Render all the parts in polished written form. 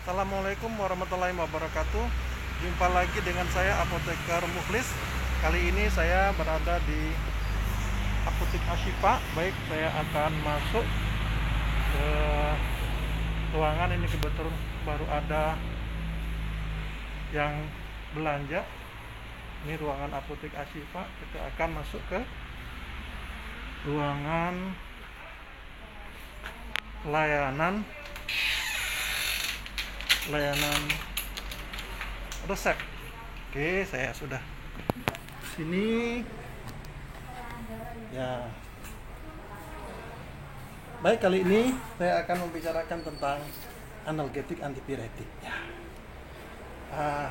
Assalamualaikum warahmatullahi wabarakatuh. Jumpa lagi dengan saya Apoteker Mukhlis. Kali ini saya berada di Apotek Ashifa. Baik, saya akan masuk ke ruangan ini. Kebetulan baru ada yang belanja. Ini ruangan Apotek Ashifa. Kita akan masuk ke ruangan layanan resep. Oke, saya sudah sini ya. Baik, kali ini saya akan membicarakan tentang analgetik antipiretik ya.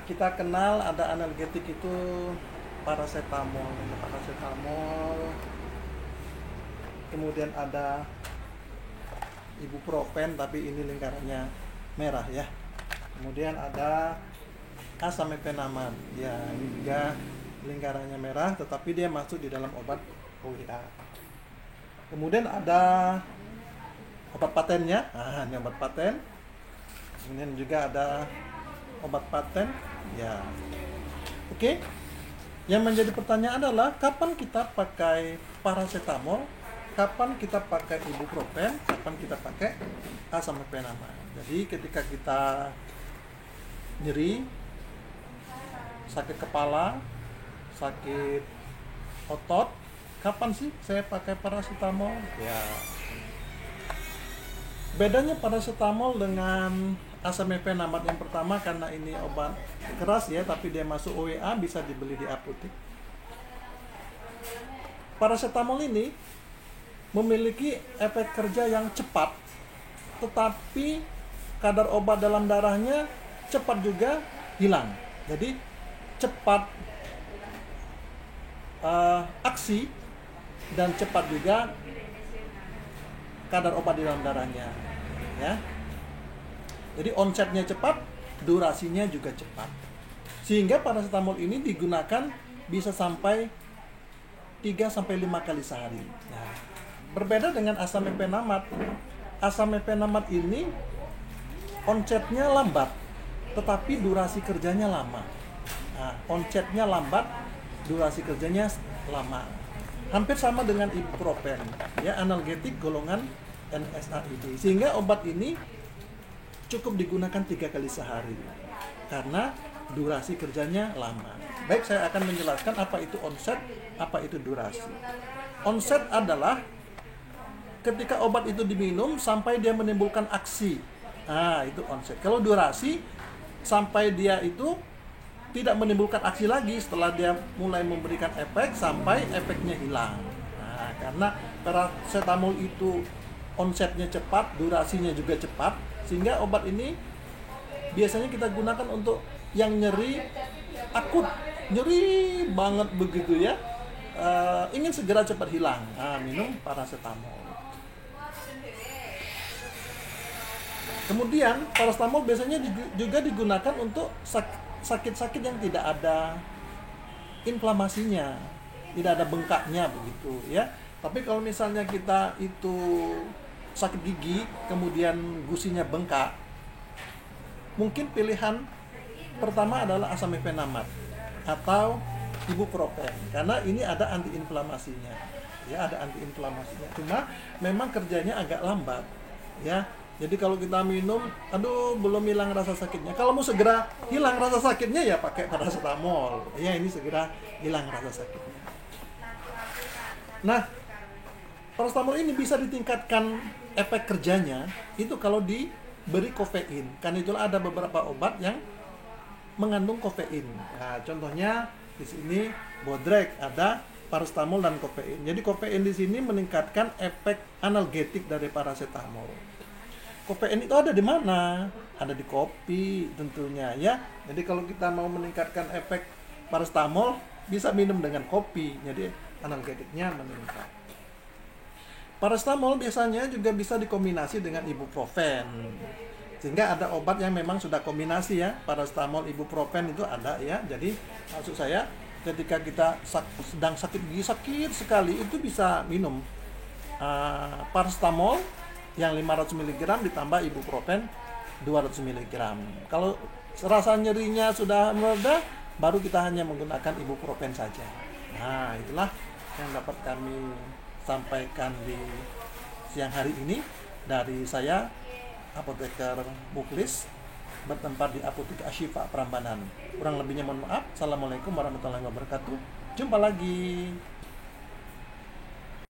Kita kenal ada analgetik itu paracetamol, kemudian ada ibuprofen, tapi ini lingkarannya merah ya. Kemudian ada asamefenamat, ya ini juga lingkarannya merah, tetapi dia masuk di dalam obat OIA. Kemudian ada obat patennya, ini obat paten. Kemudian juga ada obat paten, ya. Oke. Yang menjadi pertanyaan adalah kapan kita pakai paracetamol, kapan kita pakai ibuprofen, kapan kita pakai asamefenamat. Jadi ketika kita nyeri, sakit kepala, sakit otot, kapan sih saya pakai paracetamol? Ya. Bedanya paracetamol dengan asamefenamat yang pertama, karena ini obat keras ya, tapi dia masuk OWA, bisa dibeli di apotek. Paracetamol ini memiliki efek kerja yang cepat, tetapi kadar obat dalam darahnya cepat juga hilang. Jadi cepat aksi dan cepat juga kadar obat di dalam darahnya ya. Jadi onsetnya cepat, durasinya juga cepat, sehingga paracetamol ini digunakan bisa sampai 3-5 kali sehari. Nah, berbeda dengan asamefenamat. Asamefenamat ini onsetnya lambat, tetapi durasi kerjanya lama. Nah, onsetnya lambat, durasi kerjanya lama. Hampir sama dengan ibuprofen, ya, analgetik golongan NSAID. Sehingga obat ini cukup digunakan 3 kali sehari karena durasi kerjanya lama. Baik, saya akan menjelaskan apa itu onset, apa itu durasi. Onset adalah ketika obat itu diminum sampai dia menimbulkan aksi. Itu onset. Kalau durasi, sampai dia itu tidak menimbulkan aksi lagi setelah dia mulai memberikan efek sampai efeknya hilang. Karena paracetamol itu onsetnya cepat, durasinya juga cepat, sehingga obat ini biasanya kita gunakan untuk yang nyeri akut, nyeri banget begitu ya, ingin segera cepat hilang, minum paracetamol. Kemudian paracetamol biasanya juga digunakan untuk sakit-sakit yang tidak ada inflamasinya, tidak ada bengkaknya begitu ya. Tapi kalau misalnya kita itu sakit gigi, kemudian gusinya bengkak, mungkin pilihan pertama adalah asamefenamat atau ibuprofen, karena ini ada antiinflamasinya ya, ada antiinflamasinya. Cuma memang kerjanya agak lambat ya. Jadi kalau kita minum, belum hilang rasa sakitnya. Kalau mau segera hilang rasa sakitnya ya pakai paracetamol. Ya, ini segera hilang rasa sakitnya. Nah, paracetamol ini bisa ditingkatkan efek kerjanya itu kalau diberi kafein. Kan itulah ada beberapa obat yang mengandung kafein. Nah, contohnya di sini Bodrek ada paracetamol dan kafein. Jadi kafein di sini meningkatkan efek analgetik dari paracetamol. Kafein itu ada di mana? Ada di kopi tentunya ya. Jadi kalau kita mau meningkatkan efek paracetamol, bisa minum dengan kopi. Jadi analgetiknya meningkat. Paracetamol biasanya juga bisa dikombinasi dengan ibuprofen. Sehingga ada obat yang memang sudah kombinasi ya, paracetamol, ibuprofen itu ada ya. Jadi maksud saya ketika kita sedang sakit gigi, sakit sekali, itu bisa minum paracetamol yang 500 mg ditambah ibuprofen 200 mg. Kalau rasa nyerinya sudah mereda, baru kita hanya menggunakan ibuprofen saja. Nah, itulah yang dapat kami sampaikan di siang hari ini dari saya, Apoteker Muklis, bertempat di Apotek Ashifa Prambanan. Kurang lebihnya mohon maaf. Assalamualaikum warahmatullahi wabarakatuh. Jumpa lagi.